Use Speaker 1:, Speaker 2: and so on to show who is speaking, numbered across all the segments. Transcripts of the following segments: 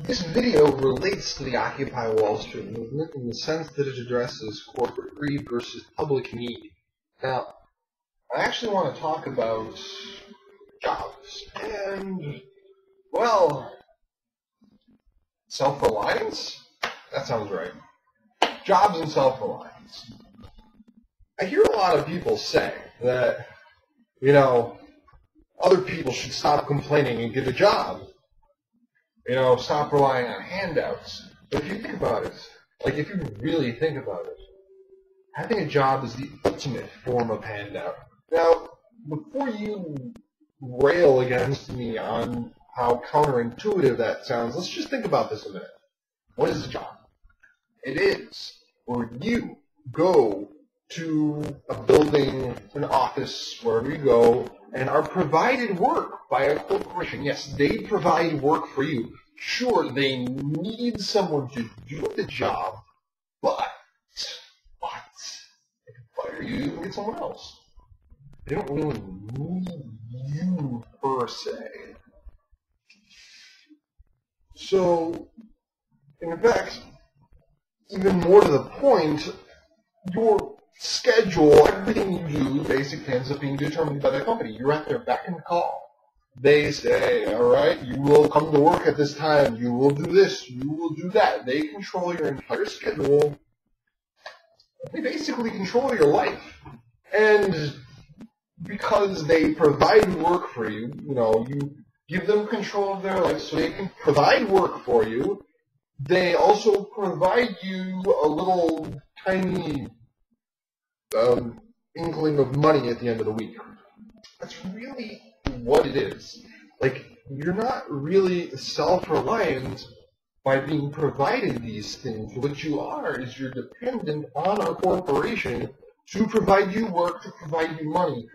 Speaker 1: This video relates to the Occupy Wall Street movement in the sense that it addresses corporate greed versus public need. Now, I actually want to talk about jobs and, well, self-reliance? That sounds right. Jobs and self-reliance. I hear a lot of people say that, other people should stop complaining and get a job. Stop relying on handouts. But if you think about it, if you really think about it, having a job is the ultimate form of handout. Now, before you rail against me on how counterintuitive that sounds, let's just think about this a minute. What is a job? It is where you go to a building, an office, wherever you go, and are provided work by a corporation. Yes, they provide work for you. Sure, they need someone to do the job, but they can fire you and get someone else. They don't really need you per se. So, in fact, even more to the point, your schedule, everything you do, basically ends up being determined by the company. You're at their beck and call. They say, all right, you will come to work at this time, you will do this, you will do that. They control your entire schedule. They basically control your life. And because they provide work for you, you give them control of their life so they can provide work for you. They also provide you a little tiny inkling of money at the end of the week. That's really what it is. You're not really self-reliant by being provided these things. What you are is you're dependent on a corporation to provide you work, to provide you money.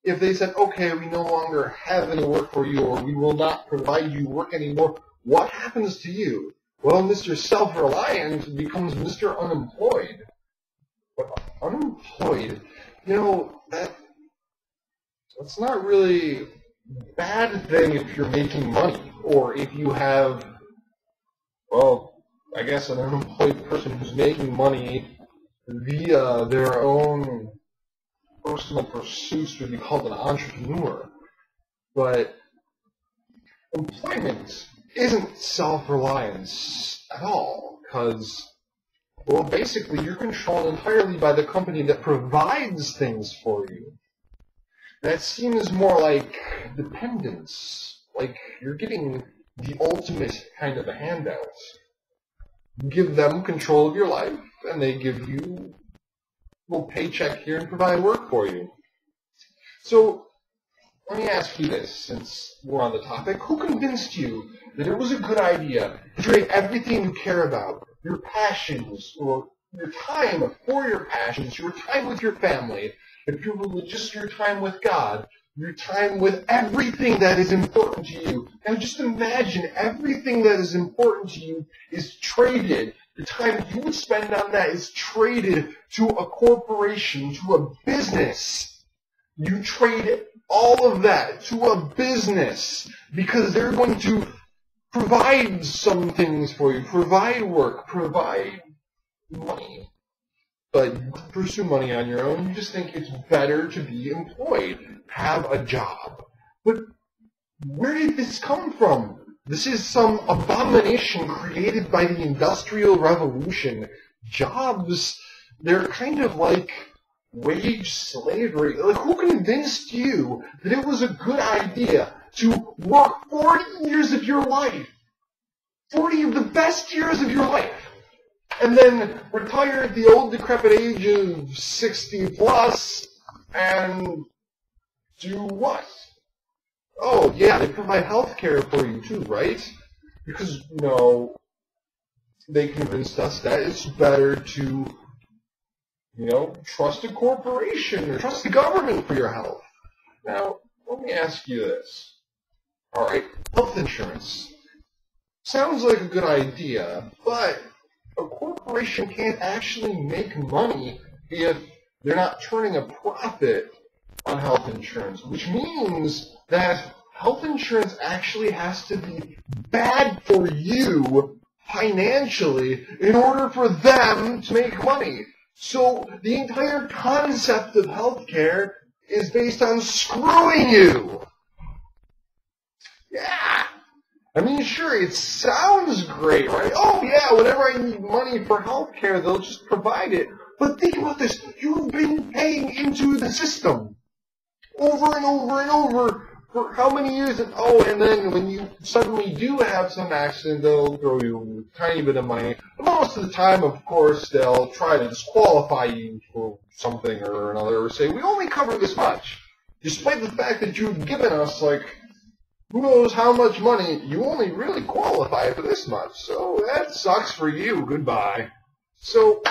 Speaker 1: If they said, okay, we no longer have any work for you, or we will not provide you work anymore, what happens to you? Well, Mr. Self-Reliant becomes Mr. Unemployed. But unemployed, that's not really a bad thing if you're making money, or if you have, I guess an unemployed person who's making money via their own personal pursuits would be called an entrepreneur. But employment isn't self-reliance at all, because, basically you're controlled entirely by the company that provides things for you. That seems more like dependence, like you're getting the ultimate kind of a handout. You give them control of your life, and they give you a little paycheck here and provide work for you. So, let me ask you this, since we're on the topic. Who convinced you that it was a good idea to trade everything you care about, your passions, or your time for your passions, your time with your family, if you will just your time with God, your time with everything that is important to you? Now just imagine everything that is important to you is traded. The time you would spend on that is traded to a corporation, to a business. You trade all of that to a business because they're going to provide some things for you, provide work, provide money. But you pursue money on your own. You just think it's better to be employed, have a job. But where did this come from? This is some abomination created by the Industrial Revolution. Jobs, they're kind of like wage slavery. Who convinced you that it was a good idea to work 40 years of your life? 40 of the best years of your life. And then retire at the old decrepit age of 60 plus and do what? Oh, yeah, they provide health care for you too, right? Because, they convinced us that it's better to, trust a corporation or trust the government for your health. Now, let me ask you this. All right, health insurance. Sounds like a good idea, but a corporation can't actually make money if they're not turning a profit on health insurance, which means that health insurance actually has to be bad for you financially in order for them to make money. So the entire concept of healthcare is based on screwing you. Yeah. I mean, sure, it sounds great, right? Oh, yeah, whenever I need money for healthcare, they'll just provide it. But think about this. You've been paying into the system over and over and over for how many years? And then when you suddenly do have some accident, they'll throw you a tiny bit of money. Most of the time, of course, they'll try to disqualify you for something or another, or say, we only cover this much. Despite the fact that you've given us, who knows how much money, you only really qualify for this much. So that sucks for you. Goodbye. So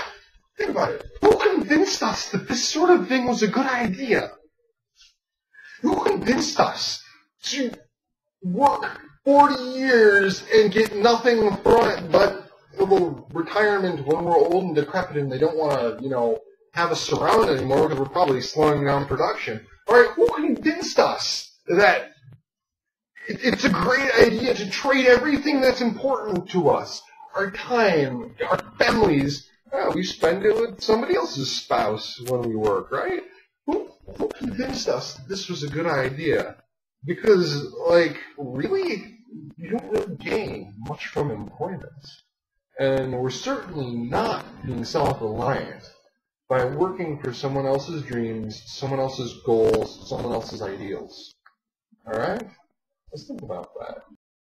Speaker 1: think about it. Who convinced us that this sort of thing was a good idea? Who convinced us to work 40 years and get nothing from it but a little retirement when we're old and decrepit and they don't want to, have us around anymore because we're probably slowing down production? All right, who convinced us that it's a great idea to trade everything that's important to us, our time, our families? We spend it with somebody else's spouse when we work, right? Who convinced us that this was a good idea? Because, really, you don't really gain much from employment. And we're certainly not being self-reliant by working for someone else's dreams, someone else's goals, someone else's ideals. All right? Let's think about that.